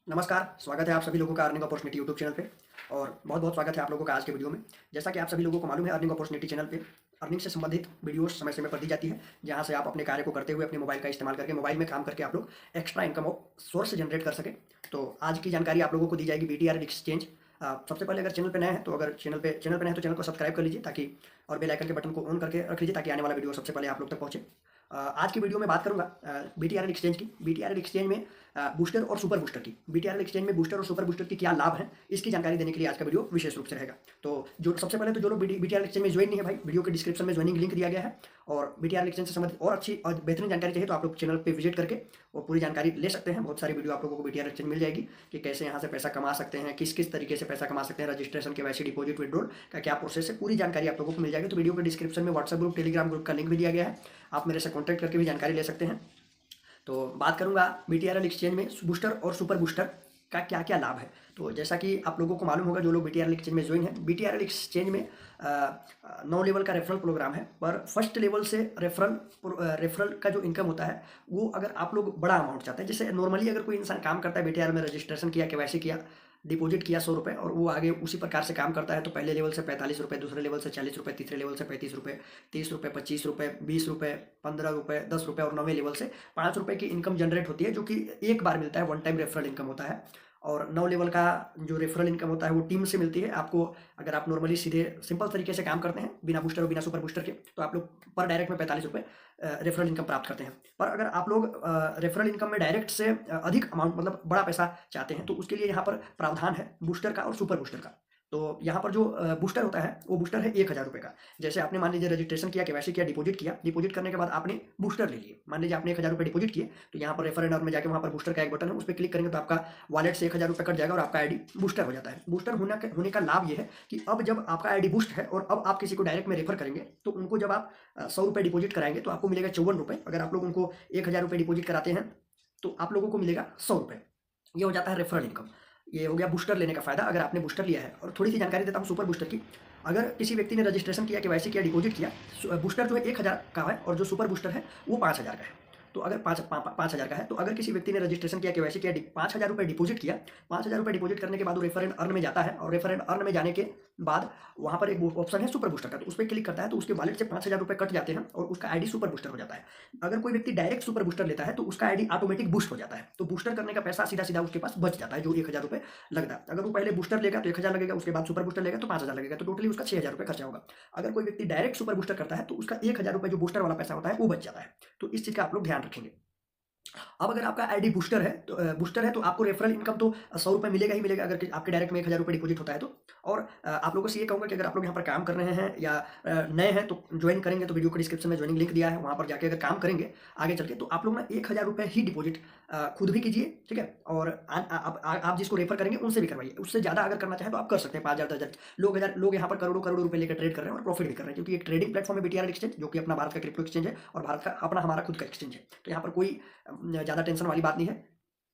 नमस्कार, स्वागत है आप सभी लोगों का अर्निंग अपॉर्चुनिटी यूट्यूब चैनल पे और बहुत-बहुत स्वागत है आप लोगों का आज के वीडियो में। जैसा कि आप सभी लोगों को मालूम है अर्निंग अपॉर्चुनिटी चैनल पे अर्निंग से संबंधित वीडियोस समय-समय पर दी जाती है, जहाँ से आप अपने कार्य को करते हुए अपने मोबाइल का इस्तेमाल करके मोबाइल में काम करके आप लोग एक्स्ट्रा इनकम सोर्स जनरेट कर सकें। तो आज की जानकारी आप लोगों को दी जाएगी बीटीआर एक्सचेंज। सबसे पहले अगर चैनल पे नए हैं तो अगर चैनल पे नए हैं तो चैनल को सब्सक्राइब कर लीजिए ताकि और बेल आइकन के बटन को ऑन करके रख लीजिए ताकि आने वाला वीडियो सबसे पहले आप लोग तक पहुँचे। आज की वीडियो में बात करूँगा बीटीआर एक्सचेंज की। बीटीआर एक्सचेंज में बूस्टर और सुपर बूस्टर की, बीटीआर एक्सचेंज में बूस्टर और सुपर बूस्टर की क्या लाभ है, इसकी जानकारी देने के लिए आज का वीडियो विशेष रूप से रहेगा। तो जो सबसे पहले तो जो लोग बीटीआर एक्सचेंज में ज्वाइन नहीं है भाई, वीडियो के डिस्क्रिप्शन में ज्वाइनिंग लिंक दिया गया है और बीटीआर एक्सचेंज से संबंधित और अच्छी और बेहतरीन जानकारी चाहिए तो आप लोग चैनल पर विजिट करके वो पूरी जानकारी ले सकते हैं। बहुत सारी वीडियो आप लोगों को बीटीआर एक्सचेंज मिल जाएगी कि कैसे यहाँ से पैसा कमा सकते हैं, किस किस तरीके से पैसा कमा सकते हैं, रजिस्ट्रेशन के वैसे डिपॉजिट विड्रॉल का क्या प्रोसेस है, पूरी जानकारी आप लोगों को मिल जाएगी। तो वीडियो के डिस्क्रिप्शन में व्हाट्सएप ग्रुप, टेलीग्राम ग्रुप का लिंक भी दिया गया है, आप मेरे से कॉन्टैक्ट करके भी जानकारी ले सकते हैं। तो बात करूंगा बीटीआरएल एक्सचेंज में बूस्टर और सुपर बूस्टर का क्या क्या लाभ है। तो जैसा कि आप लोगों को मालूम होगा जो लोग बीटीआरएल एक्सचेंज में ज्वाइन है, बीटीआरएल एक्सचेंज में 9 लेवल का रेफरल प्रोग्राम है। पर फर्स्ट लेवल से रेफरल का जो इनकम होता है वो अगर आप लोग बड़ा अमाउंट चाहते हैं, जैसे नॉर्मली अगर कोई इंसान काम करता है बीटीआरएल में, रजिस्ट्रेशन किया, केवाईसी किया, डिपॉजिट किया 100 रुपये और वो आगे उसी प्रकार से काम करता है तो पहले लेवल से 45 रुपये, दूसरे लेवल से 40 रुपये, तीसरे लेवल से 35 रुपये, 30 रुपये, 25 रुपये, 20 रुपये, 15 रुपये, 10 रुपये और 9वें लेवल से 5 रुपये की इनकम जनरेट होती है, जो कि एक बार मिलता है, वन टाइम रेफरल इनकम होता है। और 9 लेवल का जो रेफरल इनकम होता है वो टीम से मिलती है आपको। अगर आप नॉर्मली सीधे सिंपल तरीके से काम करते हैं बिना बूस्टर और बिना सुपर बूस्टर के, तो आप लोग पर डायरेक्ट में 45 रुपये रेफरल इनकम प्राप्त करते हैं। पर अगर आप लोग रेफरल इनकम में डायरेक्ट से अधिक अमाउंट मतलब बड़ा पैसा चाहते हैं तो उसके लिए यहाँ पर प्रावधान है बूस्टर का और सुपर बूस्टर का। तो यहाँ पर जो बूस्टर होता है वो बूस्टर है 1000 रुपये का। जैसे आपने मान लीजिए रजिस्ट्रेशन किया, केवाईसी किया, डिपॉजिट किया, डिपॉजिट करने के बाद आपने बूस्टर ले लिए। मान लीजिए आपने 1000 रुपये डिपॉजिट किए तो यहाँ पर रेफर एंड अर्न में जाके वहाँ पर बूस्टर का एक बटन है, उस पर क्लिक करेंगे तो आपका वॉलेट से 1000 रुपये कट जाएगा और आपका आईडी बूस्टर हो जाता है। बूस्टर होने का लाभ ये है कि अब जब आपका आईडी बूस्ट है और अब आप किसी को डायरेक्ट में रेफर करेंगे तो उनको जब आप 100 रुपये डिपॉजिट कराएंगे तो आपको मिलेगा 54 रुपये। अगर आप लोग उनको 1000 रुपये डिपॉजिट कराते हैं तो आप लोगों को मिलेगा 100 रुपये। ये हो जाता है रेफरल इनकम। ये हो गया बूस्टर लेने का फ़ायदा अगर आपने बूस्टर लिया है। और थोड़ी सी जानकारी देता हूँ सुपर बूस्टर की। अगर किसी व्यक्ति ने रजिस्ट्रेशन किया, केवाईसी किया, डिपॉजिट किया, बूस्टर जो है 1000 का है और जो सुपर बूस्टर है वो 5000 का है। तो अगर 5000 का है तो अगर किसी व्यक्ति ने रजिस्ट्रेशन किया, केवाईसी किया, 5000 रुपये डिपॉजिट किया, 5000 रुपये डिपॉजिट करने के बाद वो रेफर एंड अर्न में जाता है और रेफर एंड अर्न में जाने के बाद वहाँ पर एक ऑप्शन है सुपर बूस्टर का, तो उस पर क्लिक करता है तो उसके वॉलेट से 5000 रुपये कट जाते हैं और उसका आईडी सुपर बूस्टर हो जाता है। अगर कोई व्यक्ति डायरेक्ट सुपर बूस्टर लेता है तो उसका आईडी ऑटोमेटिक बूस्ट हो जाता है, तो बूस्टर करने का पैसा सीधा सीधा उसके पास बच जाता है जो 1000 रुपये लगता है। अगर वो पहले बूस्टर लेगा तो 1000 लगेगा, उसके बाद सुपर बूस्टर लेगा तो 5000 लगेगा, तो टोटली उसका 6000 रुपये खर्चा होगा। अगर कोई व्यक्ति डायरेक्ट सुपर बूस्टर करता है तो उसका 1000 रुपये जो बूस्टर वाला पैसा होता है वो बच जाता है। तो इस चीज़ का आप लोग ध्यान रखेंगे। अब अगर आपका आईडी बूस्टर है तो आपको रेफरल इनकम तो 100 रुपये मिलेगा ही मिलेगा अगर आपके डायरेक्ट में 1000 रुपये डिपॉजिट होता है तो। और आप लोगों से ये कहूँगा कि अगर आप लोग यहाँ पर काम कर रहे हैं या नए हैं तो ज्वाइन करेंगे तो वीडियो के डिस्क्रिप्शन में ज्वाइनिंग लिंक दिया है, वहाँ पर जाके अगर काम करेंगे आगे चल के तो आप लोग ना 1000 रुपये ही डिपॉजिट खुद भी कीजिए, ठीक है। और आप जिसको रेफर करेंगे उनसे भी करवाइए। उससे ज़्यादा अगर करना चाहें तो आप कर सकते हैं। 5000 10,000 लोग यहाँ पर करोड़ों करोड़ों रुपये लेकर ट्रेड कर रहे हैं और प्रॉफिट भी कर रहे हैं, क्योंकि एक ट्रेडिंग प्लेटफॉर्म है बीटीआर एक्सचेंज जो कि अपना भारत का क्रिप्टो एक्सचेंज है और भारत का अपना हमारा खुद का एक्सचेंज है। तो यहाँ पर कोई ज़्यादा टेंशन वाली बात नहीं है।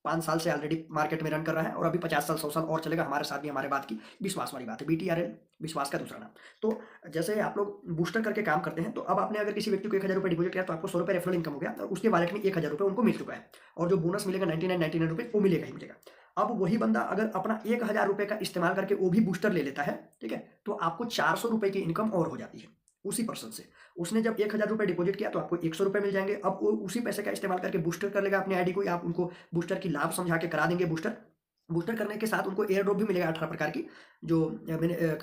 5 साल से ऑलरेडी मार्केट में रन कर रहा है और अभी 50 साल 100 साल और चलेगा। हमारे साथ भी हमारे बात की विश्वास वाली बात है, बीटीआरएल विश्वास का दूसरा नाम। तो जैसे आप लोग बूस्टर करके काम करते हैं तो अब आपने अगर किसी व्यक्ति को 1000 रुपये डिपॉजिट किया तो आपको 100 रुपये रेफरल इनकम हो गया और उसके वॉलेट में 1000 रुपये उनको मिल चुका है और जो बोनस मिलेगा 99 रुपये वो मिलेगा ही मिलेगा। अब वही बंदा अगर अपना 1000 रुपये का इस्तेमाल करके वो भी बूस्टर ले लेता है, ठीक है, तो आपको 400 रुपये की इनकम और हो जाती है उसी पर्सन से। उसने जब 1000 रुपये डिपॉजिट किया तो आपको 100 रुपये मिल जाएंगे। अब वो उसी पैसे का इस्तेमाल करके बूस्टर कर लेगा अपनी आईडी को, या आप उनको बूस्टर की लाभ समझा के करा देंगे। बूस्टर करने के साथ उनको एयर ड्रॉप भी मिलेगा 18 प्रकार की, जो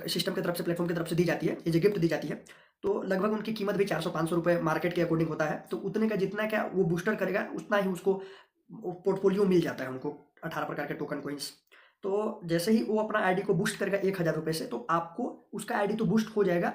सिस्टम की तरफ से, प्लेटफॉर्म की तरफ से दी जाती है, ये जो गिफ्ट दी जाती है। तो लगभग उनकी कीमत भी 400-500 रुपये मार्केट के अकॉर्डिंग होता है। तो उतने का जितना क्या वो बूस्टर करेगा उतना ही उसको पोर्टफोलियो मिल जाता है, उनको 18 प्रकार के टोकन कोइंस। तो जैसे ही वो अपना आईडी को बूस्ट करेगा 1000 रुपये से तो आपको उसका आईडी तो बूस्ट हो जाएगा,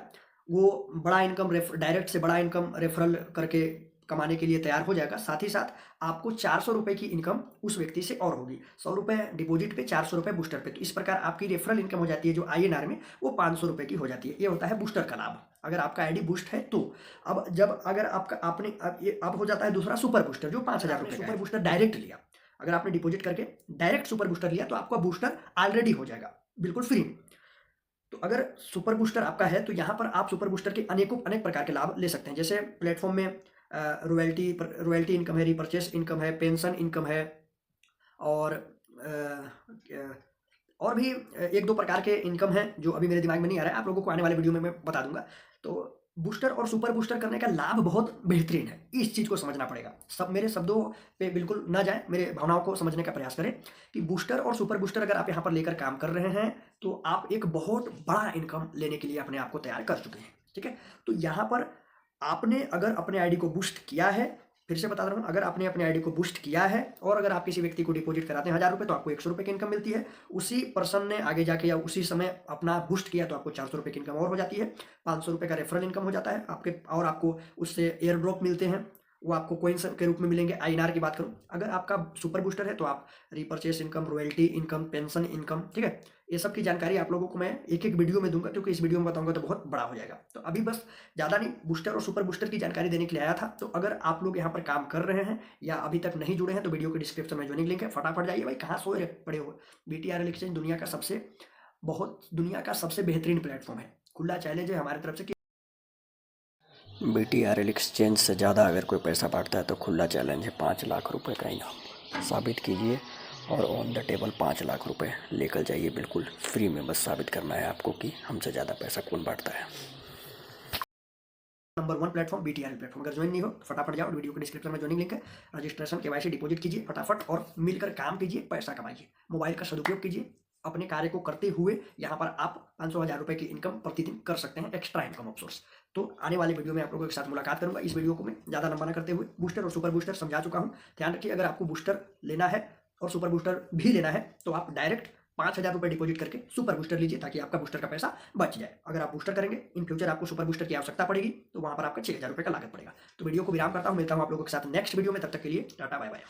वो बड़ा इनकम डायरेक्ट से बड़ा इनकम रेफरल करके कमाने के लिए तैयार हो जाएगा। साथ ही साथ आपको 400 रुपये की इनकम उस व्यक्ति से और होगी। 100 रुपये डिपॉजिट पे, 400 रुपये बूस्टर पे। तो इस प्रकार आपकी रेफरल इनकम हो जाती है जो आईएनआर में वो 500 रुपये की हो जाती है। ये होता है बूस्टर का लाभ अगर आपका आईडी बूस्ट है तो। अब जब अगर आपका आपने अब हो जाता है दूसरा सुपर बूस्टर जो 5000 रुपये। सुपर बूस्टर डायरेक्ट लिया, अगर आपने डिपॉजिट करके डायरेक्ट सुपर बूस्टर लिया तो आपका बूस्टर ऑलरेडी हो जाएगा बिल्कुल फ्री में। तो अगर सुपर बूस्टर आपका है तो यहाँ पर आप सुपर बूस्टर के अनेक प्रकार के लाभ ले सकते हैं। जैसे प्लेटफॉर्म में रॉयल्टी इनकम है, रिपर्चेस इनकम है, पेंशन इनकम है और और भी एक दो प्रकार के इनकम हैं जो अभी मेरे दिमाग में नहीं आ रहा है, आप लोगों को आने वाले वीडियो में मैं बता दूंगा। तो बूस्टर और सुपर बूस्टर करने का लाभ बहुत बेहतरीन है, इस चीज़ को समझना पड़ेगा। सब मेरे शब्दों पे बिल्कुल ना जाए, मेरे भावनाओं को समझने का प्रयास करें कि बूस्टर और सुपर बूस्टर अगर आप यहाँ पर लेकर काम कर रहे हैं तो आप एक बहुत बड़ा इनकम लेने के लिए अपने आप को तैयार कर चुके हैं। ठीक है, तो यहाँ पर आपने अगर अपने आईडी को बूस्ट किया है, फिर से बता रहा हूँ, अगर आपने अपने आईडी को बूस्ट किया है और अगर आप किसी व्यक्ति को डिपॉजिट कराते हैं 1000 रुपये तो आपको 100 रुपये की इनकम मिलती है। उसी पर्सन ने आगे जाके या उसी समय अपना बूस्ट किया तो आपको 400 रुपये की इनकम और हो जाती है। 500 रुपये का रेफरल इनकम हो जाता है आपके, और आपको उससे एयर ड्रॉप मिलते हैं, वो आपको कोइंस के रूप में मिलेंगे। आईएनआर की बात करूं, अगर आपका सुपर बूस्टर है तो आप repurchase income, royalty income, pension income, ठीक है, ये सब की जानकारी आप लोगों को मैं एक एक वीडियो में दूंगा, क्योंकि इस वीडियो में बताऊंगा तो बहुत बड़ा हो जाएगा। तो अभी बस ज़्यादा नहीं, बूस्टर और सुपर बूस्टर की जानकारी देने के लिए आया था। तो अगर आप लोग यहाँ पर काम कर रहे हैं या अभी तक नहीं जुड़े हैं तो वीडियो के डिस्क्रिप्शन में ज्वाइनिंग लिंक है, फटाफट जाइए भाई, कहाँ सोए पड़े हो। BTRL एक्सचेंज दुनिया का सबसे बेहतरीन प्लेटफॉर्म है, खुला चैलेंज है हमारी तरफ से। BTRL एक्सचेंज से ज़्यादा अगर कोई पैसा बांटता है तो खुला चैलेंज है 5 लाख रुपए का इनाम। साबित कीजिए और ऑन द टेबल 5 लाख रुपए लेकर जाइए, बिल्कुल फ्री में। बस साबित करना है आपको कि हमसे ज़्यादा पैसा कौन बांटता है। नंबर 1 प्लेटफॉर्म BTRL प्लेटफॉर्म, अगर ज्वाइन नहीं हो फटाफट जाओ, वीडियो के डिस्क्रिप्शन में ज्वाइनिंग लिंक है, रजिस्ट्रेशन KYC डिपॉजिट कीजिए फटाफट और मिलकर काम कीजिए, पैसा कमाइए, मोबाइल का सदुपयोग कीजिए। अपने कार्य को करते हुए यहाँ पर आप 500-1000 रुपये की इनकम प्रतिदिन कर सकते हैं, एक्स्ट्रा इनकम ऑफ सोर्स। तो आने वाले वीडियो में आप लोगों के साथ मुलाकात करूंगा। इस वीडियो को मैं ज़्यादा लंबा ना करते हुए बूस्टर और सुपर बूस्टर समझा चुका हूँ। ध्यान रखिए, अगर आपको बूस्टर लेना है और सुपर बूस्टर भी लेना है तो आप डायरेक्ट 5000 रुपये डिपॉजिट करके सुपर बूस्टर लीजिए, ताकि आपका बूस्टर का पैसा बच जाए। अगर आप बूस्टर करेंगे, इन फ्यूचर आपको सुपर बूस्टर की आवश्यकता पड़ेगी तो वहाँ पर आपका 6000 रुपये का लागत पड़ेगा। तो वीडियो को विराम करता हूँ, मिलता हूँ आप लोगों के साथ नेक्स्ट वीडियो में, तब तक के लिए टाटा बाय बाय।